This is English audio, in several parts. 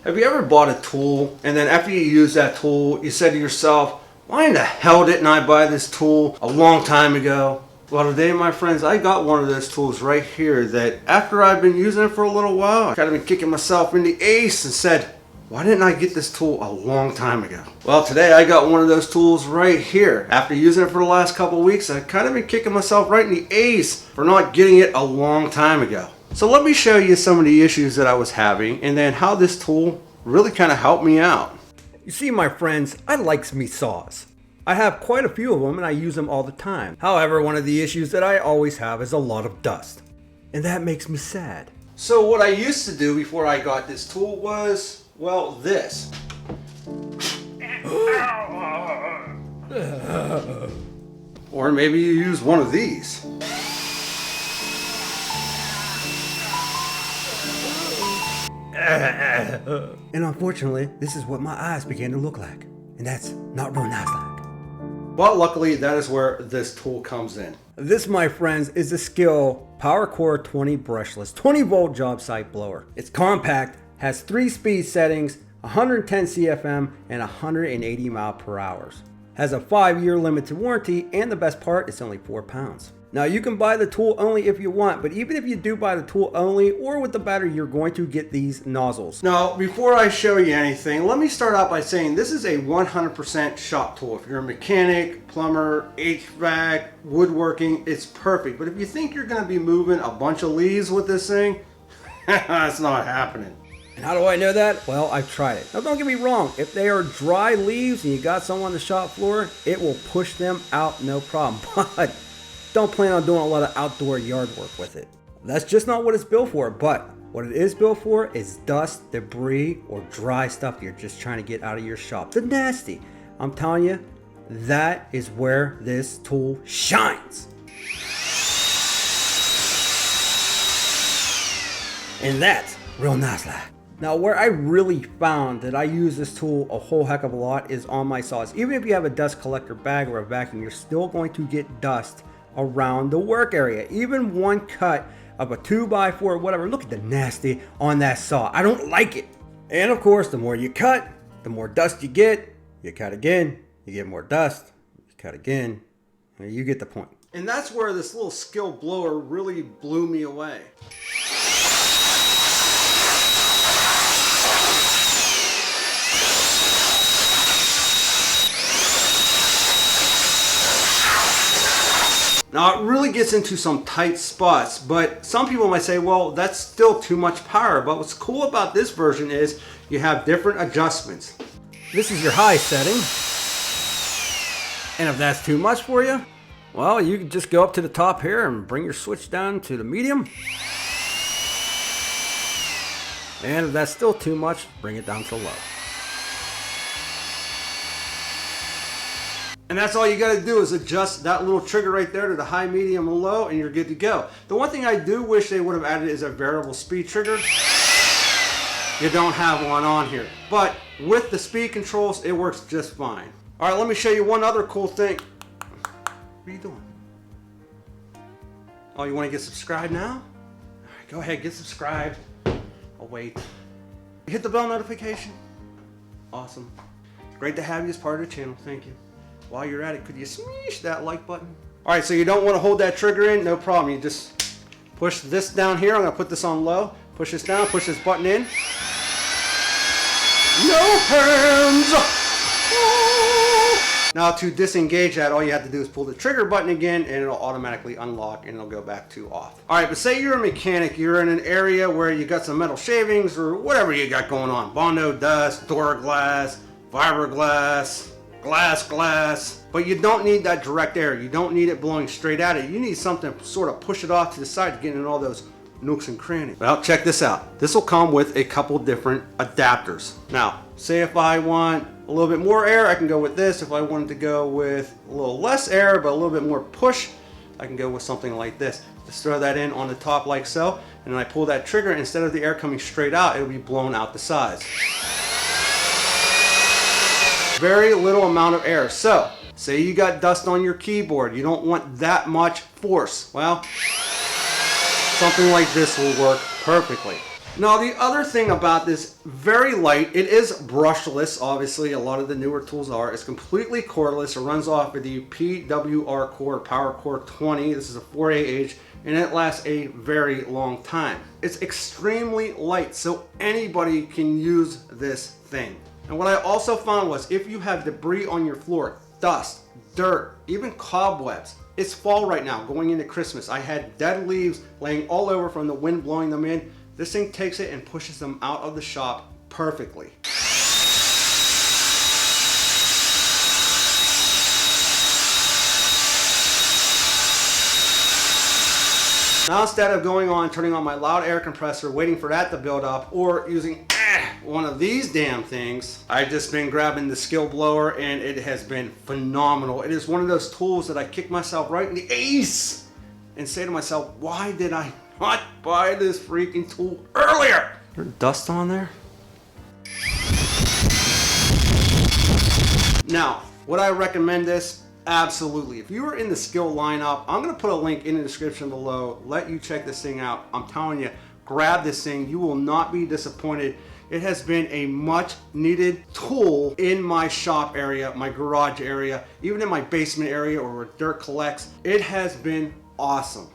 Have you ever bought a tool and then after you use that tool, you said to yourself, why in the hell didn't I buy this tool a long time ago? Well, today, my friends, I got one of those tools right here that after I've been using it for a little while, I kind of been kicking myself in the ace and said, why didn't I get this tool a long time ago? Well, today I got one of those tools right here. After using it for the last couple of weeks, I kind of been kicking myself right in the ace for not getting it a long time ago. So let me show you some of the issues that I was having and then how this tool really kind of helped me out. You see, my friends, I likes me saws. I have quite a few of them and I use them all the time. However, one of the issues that I always have is a lot of dust. And that makes me sad. So what I used to do before I got this tool was, well, this. Or maybe you use one of these. And unfortunately, this is what my eyes began to look like. And that's not real nice like. But luckily, that is where this tool comes in. This, my friends, is the SKIL PWRCore 20 brushless 20 volt job site blower. It's compact, has 3 speed settings, 110 CFM and 180 miles per hour. Has a 5-year limited warranty, and the best part, it's only 4 pounds. Now you can buy the tool only if you want, but even if you do buy the tool only or with the battery, you're going to get these nozzles. Now, before I show you anything, let me start out by saying this is a 100% shop tool. If you're a mechanic, plumber, HVAC, woodworking, it's perfect. But if you think you're gonna be moving a bunch of leaves with this thing, it's not happening. And how do I know that? Well, I've tried it. Now don't get me wrong, if they are dry leaves and you got someone on the shop floor, it will push them out no problem. But don't plan on doing a lot of outdoor yard work with it. That's just not what it's built for, but what it is built for is dust, debris, or dry stuff you're just trying to get out of your shop. The nasty. I'm telling you, that is where this tool shines. And that's real nice like. Now, where I really found that I use this tool a whole heck of a lot is on my saws. Even if you have a dust collector bag or a vacuum, you're still going to get dust around the work area. Even one cut of a 2x4, whatever, look at the nasty on that saw. I don't like it. And of course, the more you cut, the more dust you get. You cut again, you get more dust. You cut again, and you get the point. And that's where this little SKIL blower really blew me away. Now it really gets into some tight spots, but some people might say, well, that's still too much power. But what's cool about this version is you have different adjustments. This is your high setting. And if that's too much for you, well, you can just go up to the top here and bring your switch down to the medium. And if that's still too much, bring it down to low. And that's all you got to do is adjust that little trigger right there to the high, medium, and low, and you're good to go. The one thing I do wish they would have added is a variable speed trigger. You don't have one on here. But with the speed controls, it works just fine. All right, let me show you one other cool thing. What are you doing? Oh, you want to get subscribed now? All right, go ahead, get subscribed. I'll wait. Hit the bell notification. Awesome. Great to have you as part of the channel. Thank you. While you're at it, could you smash that like button? All right, so you don't want to hold that trigger in, no problem. You just push this down here. I'm gonna put this on low. Push this down, push this button in. No hands! Oh. Now to disengage that, all you have to do is pull the trigger button again and it'll automatically unlock and it'll go back to off. All right, but say you're a mechanic, you're in an area where you got some metal shavings or whatever you got going on. Bondo dust, door glass, fiberglass, glass, but you don't need that direct air. You don't need it blowing straight at it. You need something to sort of push it off to the side to get in all those nooks and crannies. Well, check this out. This will come with a couple different adapters. Now, say if I want a little bit more air, I can go with this. If I wanted to go with a little less air, but a little bit more push, I can go with something like this. Just throw that in on the top like so, and then I pull that trigger, and instead of the air coming straight out, it'll be blown out the sides. Very little amount of air. So, say you got dust on your keyboard, you don't want that much force. Well, something like this will work perfectly. Now the other thing about this, very light, it is brushless, obviously a lot of the newer tools are. It's completely cordless. It runs off of the PWRCore PWRCore 20. This is a 4AH and it lasts a very long time. It's extremely light, so anybody can use this thing. And what I also found was if you have debris on your floor, dust, dirt, even cobwebs, it's fall right now going into Christmas. I had dead leaves laying all over from the wind blowing them in. This thing takes it and pushes them out of the shop perfectly. Now instead of going on, turning on my loud air compressor, waiting for that to build up, or using one of these damn things, I've just been grabbing the SKIL blower and it has been phenomenal. It is one of those tools that I kick myself right in the ace and say to myself, why did I not buy this freaking tool earlier? There's dust on there. Now, would I recommend this? Absolutely. If you are in the SKIL lineup, I'm going to put a link in the description below. Let you check this thing out. I'm telling you, grab this thing. You will not be disappointed. It has been a much needed tool in my shop area, my garage area, even in my basement area or where dirt collects. It has been awesome.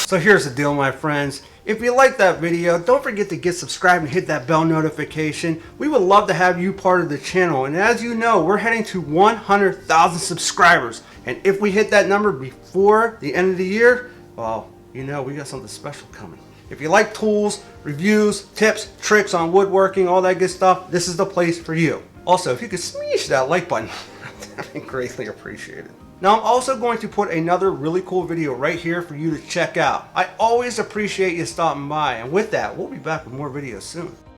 So here's the deal, my friends. If you like that video, don't forget to get subscribed and hit that bell notification. We would love to have you part of the channel. And as you know, we're heading to 100,000 subscribers. And if we hit that number before the end of the year, well, you know, we got something special coming. If you like tools, reviews, tips, tricks on woodworking, all that good stuff, this is the place for you. Also, if you could smash that like button, that'd be greatly appreciated. Now I'm also going to put another really cool video right here for you to check out. I always appreciate you stopping by, and with that, we'll be back with more videos soon.